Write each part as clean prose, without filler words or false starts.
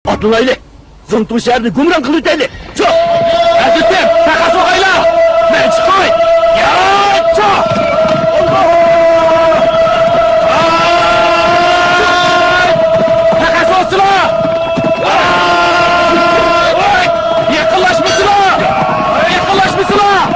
Atlılaylı, zıntı şehrini gümran kılıç deyli. Çok! Ezittim, takas okayla! Ben çıkay! Ya! Çok! Takas olsun ha! Yakınlaşmışsın ha! Yakınlaşmışsın ha!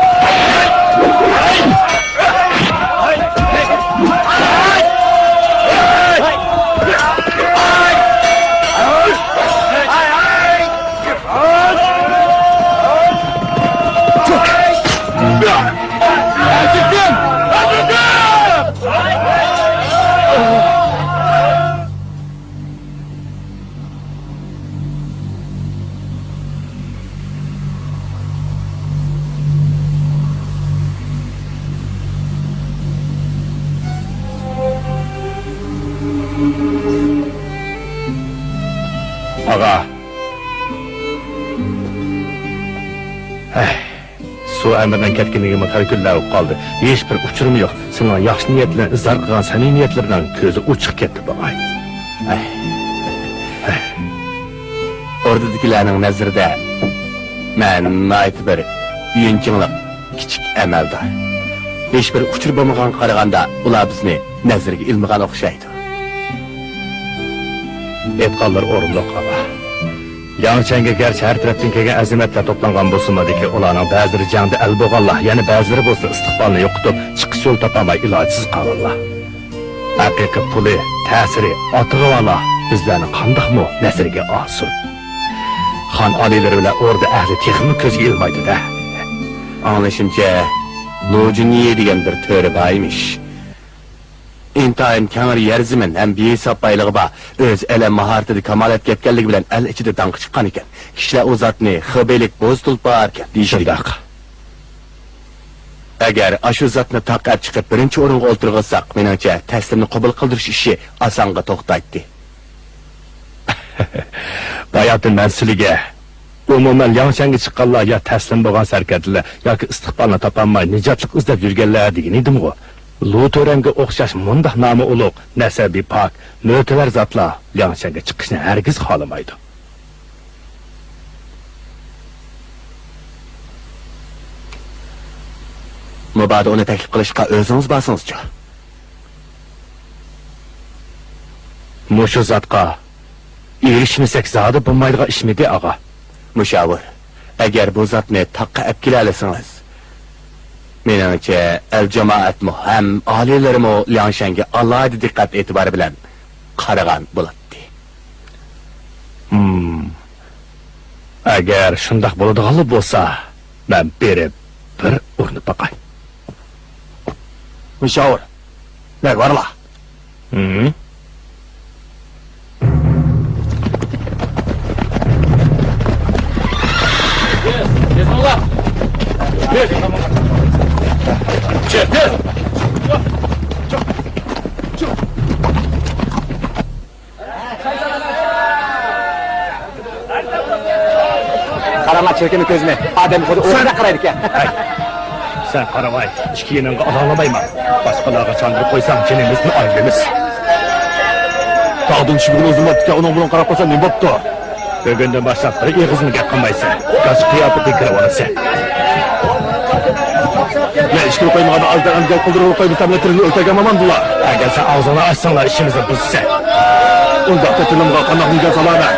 Ağa. Su əmrindən ketkinligimi karikülləv qaldı. Heç bir uçurum yox. Sana yaxşı niyetlə, izar qılan səmimiyyətlərlə közü uçuq ketdi bağay. Ordudakilərinin nəzirdə mən nait bir yüyünçinlik, kiçik əməldar. Heç bir uçur bulmağan qaraganda ular bizni nəzirge ilmağan oxşaydı. Etqallar orunluq ağa. Yançenge gerçi her taraftan kelgen azimetler toplangan bolsunmadı ki, ularning ba'zilari jangda el bo'g'anlar, yana ba'zilari bo'lsa istiqbolni yo'qotib, chiqish yo'l topolmay ilojsiz qolganlar. Haqiqiy puli, ta'siri, otig'alar bizlarni qandoqmi nasriga olsin. Xon oliylari bilan o'rda ahli texmi ko'zga ilmaydi-da. Anlashimcha, Lojiniye degan bir to'ri boymish. İntayın kenar yerzimin hem bir hesap baylığı ba, öz ele maharetli kamalet ketkenligi bilen el içide dankı çıkan iken, kişiler o zatını hıbelik boz tulparken deyişirdik. Eğer aşı zatını takat çıkıp birinci orunga oturgılsak, menimce teslimini kabul kıldırış işi asanga toktaydı. Bayatın mensulige, umumen yanşengi çıkanlar ya teslim boğan serkediler, ya ki istiqbalını tapanmay nicatlık izlep yürgenler deginiydim o. Lu törenge o'xshash mundoq nomi ulug', nasabi pok, mo'tabar zotlar Liangshanga chiqishni hargiz xohlamaydi. Mubada uni taklif qilishga o'zingiz borsingizchi. Mushu zotga erishmasak zodi bo'lmaydigan ishmidi og'a. Mushavir, agar bu zotni taqqa olib kela olsangiz, menimcha el jamoatmi ham oliylarimi Liangshanga alohida diqqat e'tibori bilan qaragan bo'ladi. Agar shundoq bo'ladigan bo'lsa, men berib bir urinib boqay. Mushavir, nega borla? Bismillah. Çektir! Karama çirkini gözüne, adem kodu orada karaydık ya. Sen karamay, içki yenenge adamlamayma. Başkalarına çandırıp koysam cenimiz mi ailemiz? Dağdın şibrini uzun battık ya, onun bunun karap koysan ne baptı? Bugünden başlattırı iyi kızını gekkanmaysa. Kaç kıyafeti kırıp orası. Ya işkili koymağada azdan amcal kıldırıp koymuşsam netirini ötegememem dular. Eğer sen ağzını açsanlar işimizi buzsa. Onda tetinimga kanakını cezalarına.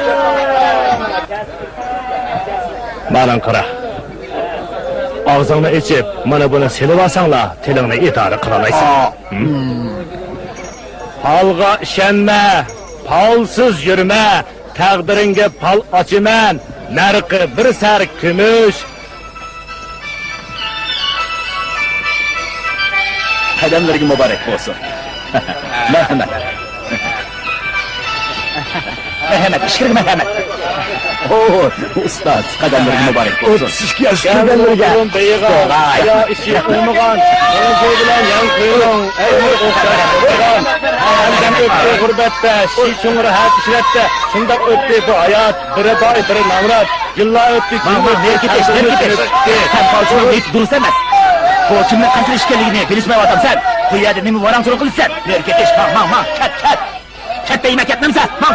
Bana kara. Ağzını içip, bana bunu silip alsanlar, tilini idare kılalaysan. Palga işenme, palsız yürüme, takdiringe pal açımen, narkı bir ser kümüş. Kademlerine mübarek olsun. Merhamet. Merhamet, işkirik merhamet. Ustaz, kademlerine mübarek olsun. Kademlerine beyiğe, ya işi olmayan, onun bilen yan kuyruğun, eğer okşayan, hem öptü gurbette, şişun rahat işlette, şundak öptü bu hayat, bire bay, bire namrat, yıllar öptü, nergiteş, sen falçını hiç durus emez. Bu kimden kanser işgalliğini bilişmeye vatam sen. Bu yerde nemi varan soru kılıç sen. Nergiteş, man, ket. Ket de yemek etmem sen, man.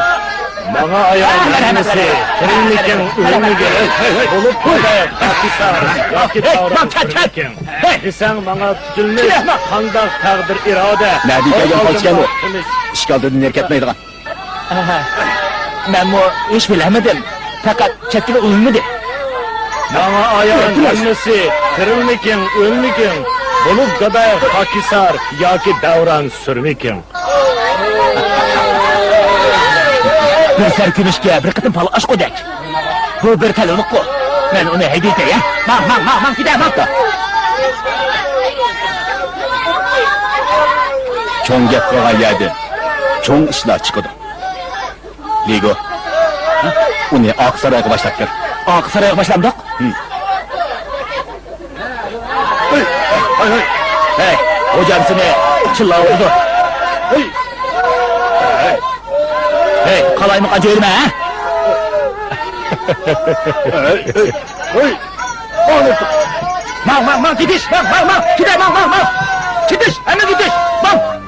Bana ayağın annesi, kırılmışken, ölümlüken, olup koyayım, kakisar, yakit davran sürmüken. Sen bana tutulmuş, kandak takdir irade. Ne diyeceğim kaçken o? İşgalde erketmeydiğin. Ben bu iş bilemedim. Fakat çetkili uyumadı. Bana ayağın annesi, kırılmışken, ölmüken, olup kadar kakisar, yakit davran sürmüken. Bir serkünüşke bir kıtım palı aşk ödek. Bu bir talonuk bu. Ben onu hediyete ya. Man gidelim hatta. Çoğun gep koygan yerdi. Çoğun işler çıkıdı. Ligo. Onu Aksaray'a başlattır. Aksaray'a başlandık. Hey, hocam seni çılla oldu. Hey, kalayımı acıyırma ha. Man, gidiş, man, gidelim, man. Gidiş, hemen gidiş, man.